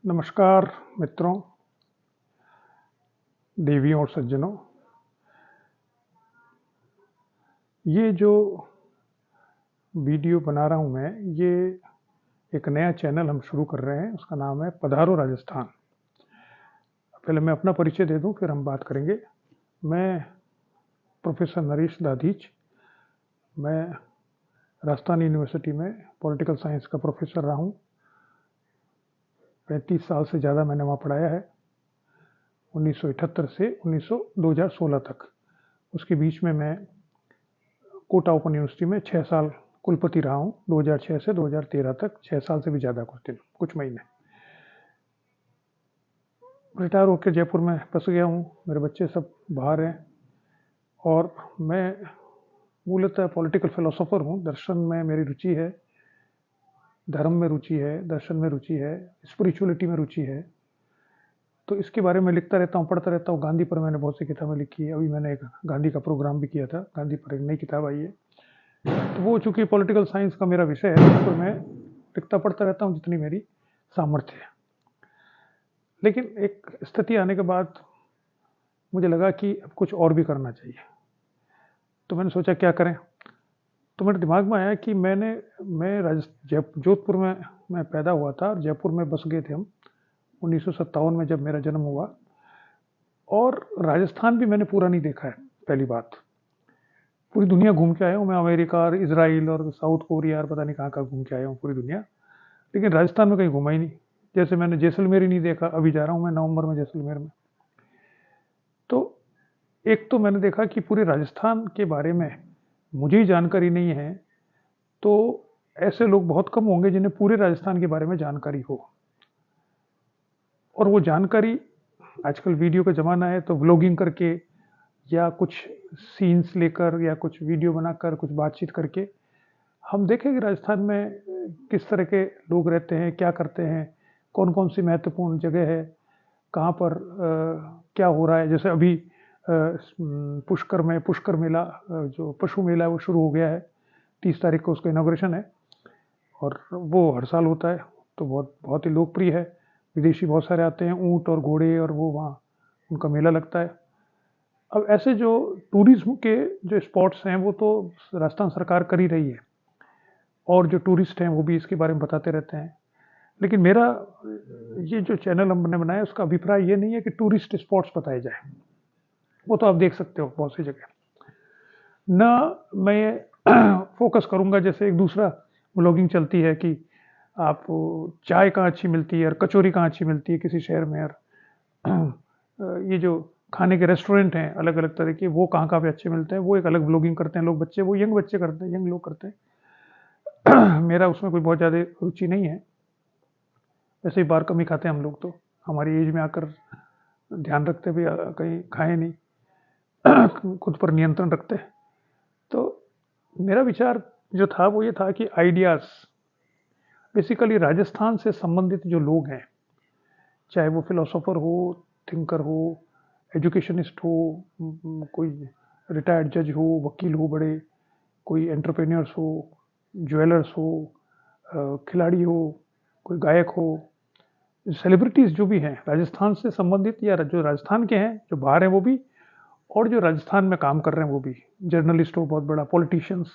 नमस्कार मित्रों, देवियों और सज्जनों। ये जो वीडियो बना रहा हूँ मैं, ये एक नया चैनल हम शुरू कर रहे हैं। उसका नाम है पधारो राजस्थान। पहले मैं अपना परिचय दे दूं, फिर हम बात करेंगे। मैं प्रोफेसर नरेश दाधीच। मैं राजस्थान यूनिवर्सिटी में पॉलिटिकल साइंस का प्रोफेसर रहा हूँ। 35 साल से ज़्यादा मैंने वहाँ पढ़ाया है, 1978 से 2016 तक। उसके बीच में मैं कोटा ओपन यूनिवर्सिटी में 6 साल कुलपति रहा हूँ, 2006 से 2013 तक। 6 साल से भी ज़्यादा, कुछ महीने। रिटायर होकर जयपुर में बस गया हूँ। मेरे बच्चे सब बाहर हैं और मैं मूलतः पॉलिटिकल फिलोसोफर हूँ। दर्शन में मेरी रुचि है, धर्म में रुचि है, दर्शन में रुचि है, स्पिरिचुअलिटी में रुचि है। तो इसके बारे में लिखता रहता हूँ, पढ़ता रहता हूँ। गांधी पर मैंने बहुत सी किताबें लिखी है। अभी मैंने एक गांधी का प्रोग्राम भी किया था। गांधी पर एक नई किताब आई है। तो वो चूंकि पॉलिटिकल साइंस का मेरा विषय है, उस पर मैं लिखता पढ़ता रहता हूँ जितनी मेरी सामर्थ्य है। लेकिन एक स्थिति आने के बाद मुझे लगा कि अब कुछ और भी करना चाहिए। तो मैंने सोचा क्या करें। तो मेरे दिमाग में आया कि मैं जोधपुर में मैं पैदा हुआ था और जयपुर में बस गए थे हम 1957 में, जब मेरा जन्म हुआ। और राजस्थान भी मैंने पूरा नहीं देखा है। पहली बात, पूरी दुनिया घूम के आया हूँ मैं। अमेरिका और इजराइल और साउथ कोरिया और पता नहीं कहाँ कहाँ घूम के आया हूँ, पूरी दुनिया। लेकिन राजस्थान में कहीं घूमा ही नहीं। जैसे मैंने जैसलमेर ही नहीं देखा। अभी जा रहा हूँ मैं नवंबर में जैसलमेर में। तो एक तो मैंने देखा कि पूरे राजस्थान के बारे में मुझे ही जानकारी नहीं है। तो ऐसे लोग बहुत कम होंगे जिन्हें पूरे राजस्थान के बारे में जानकारी हो। और वो जानकारी, आजकल वीडियो का ज़माना है, तो व्लॉगिंग करके या कुछ सीन्स लेकर या कुछ वीडियो बनाकर कुछ बातचीत करके हम देखें कि राजस्थान में किस तरह के लोग रहते हैं, क्या करते हैं, कौन कौन सी महत्वपूर्ण जगह है, कहाँ पर क्या हो रहा है। जैसे अभी पुष्कर मेला, जो पशु मेला है, वो शुरू हो गया है। 30 तारीख को उसका इनॉग्रेशन है और वो हर साल होता है। तो बहुत बहुत ही लोकप्रिय है। विदेशी बहुत सारे आते हैं, ऊँट और घोड़े, और वो वहाँ उनका मेला लगता है। अब ऐसे जो टूरिज्म के जो स्पॉट्स हैं, वो तो राजस्थान सरकार कर ही रही है और जो टूरिस्ट हैं वो भी इसके बारे में बताते रहते हैं। लेकिन मेरा ये जो चैनल हमने बनाया, उसका अभिप्राय ये नहीं है कि टूरिस्ट स्पॉट्स बताए जाए। वो तो आप देख सकते हो बहुत सी जगह। ना मैं फोकस करूंगा, जैसे एक दूसरा ब्लॉगिंग चलती है कि आप चाय कहाँ अच्छी मिलती है और कचौरी कहाँ अच्छी मिलती है किसी शहर में, और ये जो खाने के रेस्टोरेंट हैं अलग अलग तरह के, वो कहाँ कहाँ पे अच्छे मिलते हैं, वो एक अलग ब्लॉगिंग करते हैं लोग। बच्चे, वो यंग बच्चे करते हैं, यंग लोग करते हैं। मेरा उसमें कोई बहुत ज़्यादा रुचि नहीं है। वैसे ही बाहर कम ही खाते हैं हम लोग। तो हमारी एज में आकर ध्यान रखते भी, कहीं खाए नहीं। खुद पर नियंत्रण रखते। तो मेरा विचार जो था वो ये था कि आइडियाज़, बेसिकली राजस्थान से संबंधित जो लोग हैं, चाहे वो फिलोसोफर हो, थिंकर हो, एजुकेशनिस्ट हो, कोई रिटायर्ड जज हो, वकील हो बड़े, कोई एंटरप्रेन्योर्स हो, ज्वेलर्स हो, खिलाड़ी हो, कोई गायक हो, सेलिब्रिटीज़ जो भी हैं राजस्थान से संबंधित, या जो राजस्थान के हैं, जो बाहर हैं वो भी, और जो राजस्थान में काम कर रहे हैं वो भी, जर्नलिस्ट हो बहुत बड़ा, पॉलिटिशियंस।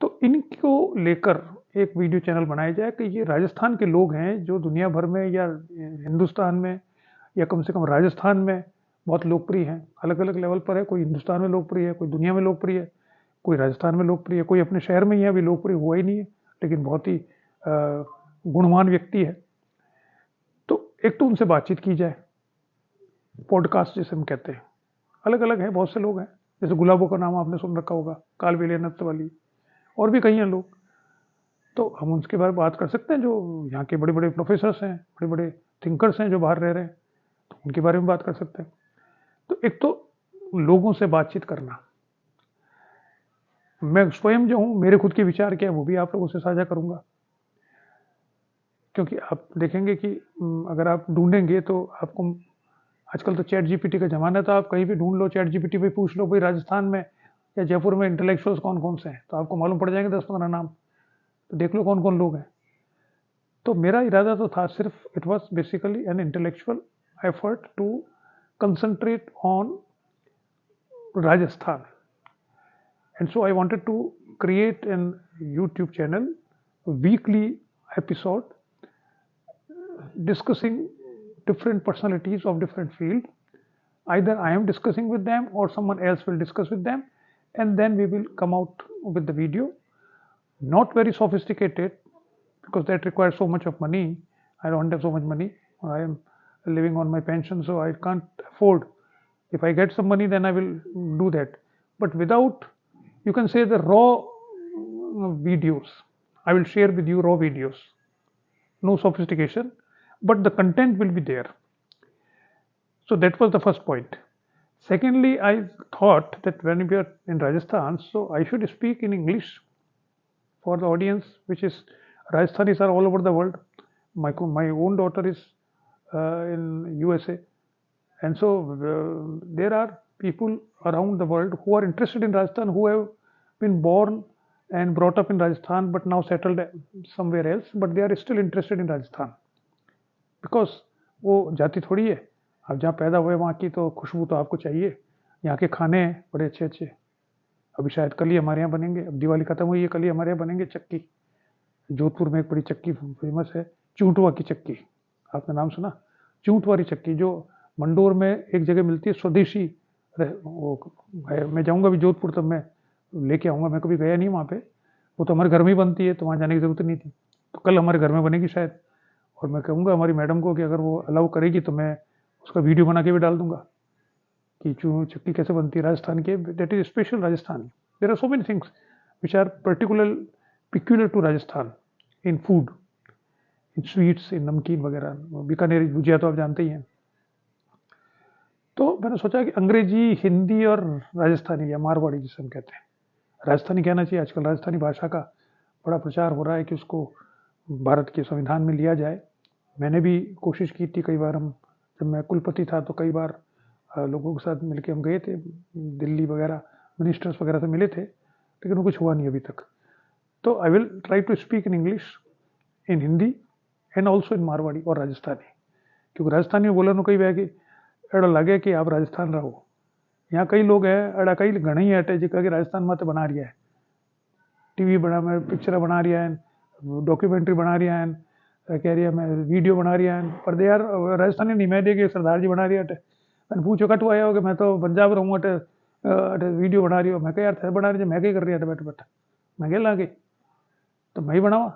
तो इनको लेकर एक वीडियो चैनल बनाया जाए कि ये राजस्थान के लोग हैं जो दुनिया भर में या हिंदुस्तान में या कम से कम राजस्थान में बहुत लोकप्रिय हैं। अलग अलग लेवल पर है, कोई हिंदुस्तान में लोकप्रिय है, कोई दुनिया में लोकप्रिय है, कोई राजस्थान में लोकप्रिय है, कोई अपने शहर में ही अभी लोकप्रिय हुआ ही नहीं है, लेकिन बहुत ही गुणवान व्यक्ति है। तो एक तो उनसे बातचीत की जाए, पॉडकास्ट जिसे हम कहते हैं। अलग अलग हैं, बहुत से लोग हैं। जैसे गुलाबों का नाम आपने सुन रखा होगा, कालबेलिया नृत्य वाली, और भी कई हैं लोग। तो हम उनके बारे में बात कर सकते हैं, जो यहाँ के बड़े बड़े प्रोफेसर्स हैं, बड़े बड़े थिंकर्स हैं जो बाहर रह रहे हैं, तो उनके बारे में बात कर सकते हैं। तो एक तो लोगों से बातचीत करना। मैं स्वयं जो हूँ, मेरे खुद के विचार क्या है वो भी आप लोगों से साझा करूंगा। क्योंकि आप देखेंगे कि अगर आप ढूंढेंगे तो आपको, आजकल तो चैट जीपीटी का ज़माना है, तो आप कहीं भी ढूंढ लो, चैट जीपीटी पे पूछ लो भाई राजस्थान में या जयपुर में इंटेलेक्चुअल्स कौन कौन से हैं, तो आपको मालूम पड़ जाएंगे 10-15 नाम। तो देख लो कौन कौन लोग हैं। तो मेरा इरादा तो था सिर्फ, it was basically an intellectual effort to concentrate on Rajasthan. And so I wanted to create an YouTube channel, a weekly episode discussing different personalities of different field. Either I am discussing with them or someone else will discuss with them, and then we will come out with the video. Not very sophisticated because that requires so much of money. I don't have so much money. I am living on my pension, so I can't afford. If I get some money, then I will do that. But without, you can say, the raw videos. I will share with you raw videos. No sophistication, but the content will be there. So that was the first point. Secondly, I thought that when we are in Rajasthan, so I should speak in English for the audience, which is Rajasthanis are all over the world. My own daughter is in USA, and so there are people around the world who are interested in Rajasthan, who have been born and brought up in Rajasthan but now settled somewhere else, but they are still interested in Rajasthan because वो जाति थोड़ी है. आप जहाँ पैदा हुए वहाँ की तो खुशबू तो आपको चाहिए. यहाँ के खाने हैं बड़े अच्छे अच्छे. अभी शायद कल ही हमारे यहाँ बनेंगे. अब दिवाली खत्म हुई है, कल ही हमारे यहाँ बनेंगे चक्की. जोधपुर में एक बड़ी चक्की फेमस है, चूंटवा की चक्की. आपने नाम सुना? चूंटवारी चक्की जो मंडोर में एक जगह मिलती है, स्वदेशी. वो मैं जाऊँगा भी जोधपुर तब मैं लेके आऊँगा. मैं कभी गया नहीं वहाँ पे. वो तो हमारे घर में ही बनती है, तो वहाँ जाने की ज़रूरत नहीं थी. तो कल हमारे घर में बनेगी शायद, और मैं कहूँगा हमारी मैडम को कि अगर वो अलाउ करेगी तो मैं उसका वीडियो बना के भी डाल दूंगा कि चक्की कैसे बनती है राजस्थान के. That is special Rajasthan. There are so many things which are peculiar to Rajasthan in food, in sweets, in namkeen वगैरह. बीकानेरी भुजिया तो आप जानते ही हैं. तो मैंने सोचा कि अंग्रेजी, हिंदी और राजस्थानी या मारवाड़ी जिसे हम कहते हैं, राजस्थानी कहना चाहिए. आजकल राजस्थानी भाषा का बड़ा प्रचार हो रहा है कि उसको भारत के संविधान में लिया जाए. मैंने भी कोशिश की थी कई बार. हम जब मैं कुलपति था तो कई बार लोगों के साथ मिलके हम गए थे दिल्ली वगैरह, मिनिस्टर्स वगैरह से मिले थे, लेकिन वो कुछ हुआ नहीं अभी तक. तो I will try to speak in English, in Hindi and also in Marwari और राजस्थानी. क्योंकि राजस्थानी में बोलने कई वे कि एड़ा लगे कि आप राजस्थान रहो. यहाँ कई लोग हैं एड़ा कई घना ही हटे जो कि राजस्थान में तो बना रही है, टीवी बना, पिक्चर बना रही है, डॉक्यूमेंट्री बना रही है, कह रही है मैं वीडियो बना रही है, पर दे यार राजस्थानी नहीं. मैं देखे सरदार जी बना रही है अटे. मैंने पूछो कटो आया हो कि मैं तो पंजाब रहूँ अटे अटे वीडियो बना रही हो. मैं कह यार थे बना रही है, मैं कहीं कर रही है बैठ बैठ. मैं कह लागे तो मैं ही बनावा.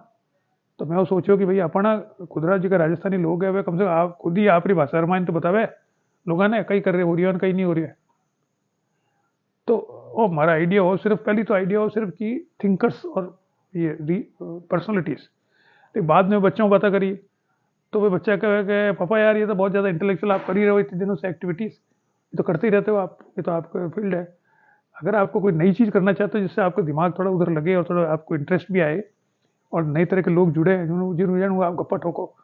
तो मैं वो सोचो कि भाई अपना खुदरा जी का राजस्थानी लोग है वे कम से कम आप खुद ही आपकी भाषा रमायन तो बतावे लोग ने कहीं कर रहे हो रही है कहीं नहीं हो रही है. तो वो हमारा आइडिया हो सिर्फ, पहली तो आइडिया हो सिर्फ कि थिंकर्स और ये पर्सनलिटीज. तो बाद में बच्चों को पता करिए तो वे बच्चा कहे पापा यार ये तो बहुत ज़्यादा इंटेलेक्चुअल आप कर ही रहे हो इतने दिनों से एक्टिविटीज़, ये तो करते ही रहते हो आप, ये तो आपका फील्ड है. अगर आपको कोई नई चीज़ करना चाहते हो जिससे आपका दिमाग थोड़ा उधर लगे और थोड़ा आपको इंटरेस्ट भी आए और नई तरह के लोग जुड़े जिन्होंने आप गप्पा ठोको,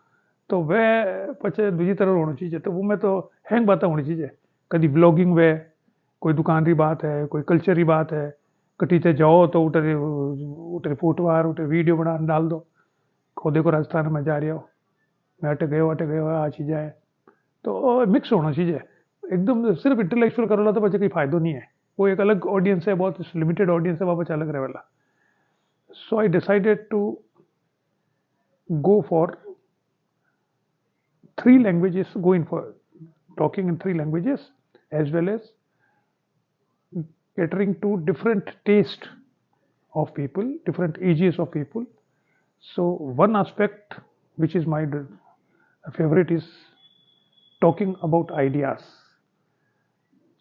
तो वह पचे दूसरी तरह होनी चाहिए. तो वो में तो हैंग बातें होनी चाहिए. कभी ब्लॉगिंग वे कोई दुकान की बात है, कोई कल्चर की बात है, कटीते जाओ तो उठे फोटो उठे वीडियो बना डाल दो को देखो राजस्थान में जा रहे हो, मैं अटे गए हो आ चीज़ें है. तो मिक्स होना चाहिए. एकदम सिर्फ इंटेलेक्चुअल करोला तो बच्चे कोई फायदा नहीं है. वो एक अलग ऑडियंस है, बहुत लिमिटेड ऑडियंस है, वापस अलग रहेला. So I decided to go for 3 languages, go in for talking in 3 languages as well as catering to different taste of people, different ages of people. So one aspect which is my favorite is talking about ideas.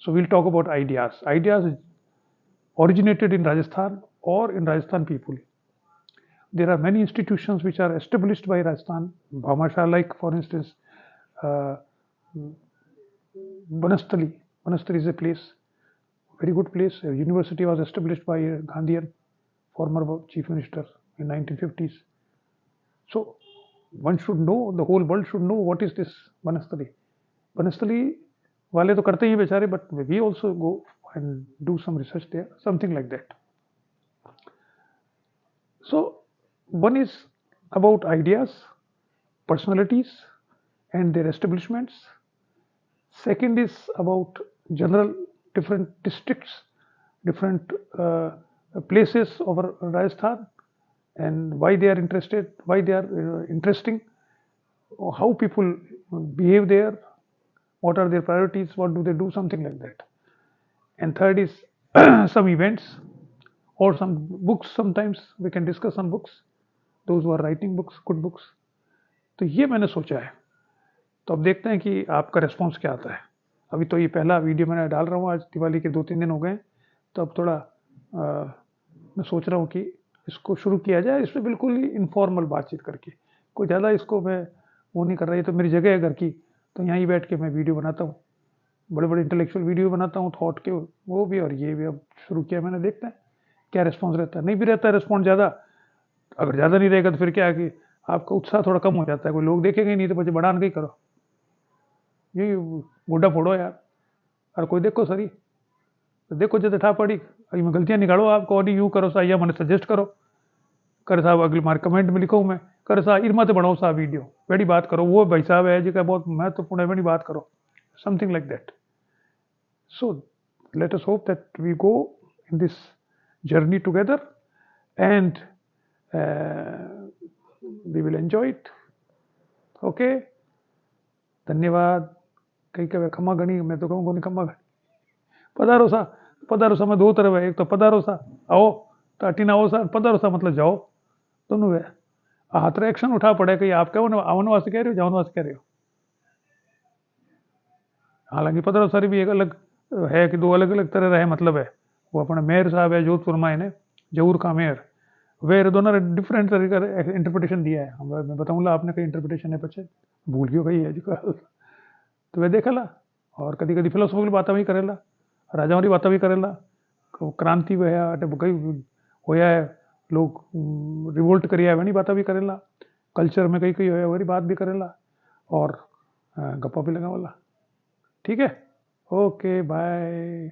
So we'll talk about ideas. Ideas originated in Rajasthan or in Rajasthan people. There are many institutions which are established by Rajasthan. Bhamasha, like for instance, Banastali. Banastali is a place, very good place. A university was established by Gandhian, former chief minister in 1950s. So one should know, the whole world should know what is this Banastali. Banastali वाले तो करते ही बेचारे, but we also go and do some research there, something like that. So one is about ideas, personalities and their establishments. Second is about general different districts, different places over Rajasthan, and why they are interested, why they are interesting, how people behave there, what are their priorities, what do they do, something like that. And third is some events or some books. Sometimes we can discuss on books, those who are writing books, good books. तो ये मैंने सोचा है, तो अब देखते हैं कि आपका रिस्पॉन्स क्या आता है। अभी तो ये पहला वीडियो मैंने डाल रहा हूँ, आज दिवाली के 2-3 दिन हो गए, तो अब थोड़ा मैं सोच रहा हूँ कि इसको शुरू किया जाए, इसमें बिल्कुल ही इनफॉर्मल बातचीत करके, कोई ज़्यादा इसको मैं वो नहीं कर रहा है। तो मेरी जगह है घर की, तो यहाँ ही बैठ के मैं वीडियो बनाता हूँ, बड़े बड़े इंटेलेक्चुअल वीडियो बनाता हूँ, थॉट के वो भी और ये भी। अब शुरू किया मैंने, देखते हैं क्या रिस्पॉन्स रहता है। नहीं भी रहता है रिस्पॉन्स ज़्यादा, अगर ज़्यादा नहीं रहेगा तो फिर क्या है कि आपका उत्साह थोड़ा कम हो जाता है, कोई लोग देखेंगे ही नहीं, तो मुझे बढ़ान के ही करो, यही गुड्डा फोड़ो यार। और कोई देखो सरी तो देखो जो ठा पड़ी अभी मैं गलतियाँ निकालो, आपको और यूँ करो सा, या मैंने सजेस्ट करो कर साहब, अगले मारे कमेंट में लिखो मैं कर सा इरमा तो बनाओ सा वीडियो, बड़ी बात करो, वो भाई साहब है जी बहुत महत्वपूर्ण है, बड़ी बात करो, something like that. So let us hope that we go in this journey together and we will enjoy it. Okay, धन्यवाद। कहीं कहे खम्मा गणी, मैं तो कहूँ खम्मा गणी। पधारो सा में दो तरफ है, एक तो पधारो सा आओ तो अटीन आओ सा, पधारो सा मतलब जाओ, दोनों है। हाथ एक्शन उठा पड़े कि आप कहो आवन वास्ते कह रहे हो, जावन वास्ते कह रहे हो। हालांकि पधारो सारी भी एक अलग है कि दो अलग अलग तरह रहे मतलब है। वो अपना मेयर साहब है जोधपुर में, इन्हें जहूर का मेयर, वे दोनों ने डिफरेंट तरीका इंटरप्रिटेशन दिया है। मैं बताऊंगा आपने कई इंटरप्रिटेशन है पचे भूल गयो कही है जी तो वे देखला, और कभी कभी फिलोसॉफिकल बातें भी करेला, राजाओं की बातें भी करेला, क्रांति हुआ कई होया है, लोग रिवोल्ट करिया है वही बातें भी करेला, कल्चर में कई कई होया वही बात भी करेला, और गप्पा भी लगा वाला। ठीक है, ओके बाय।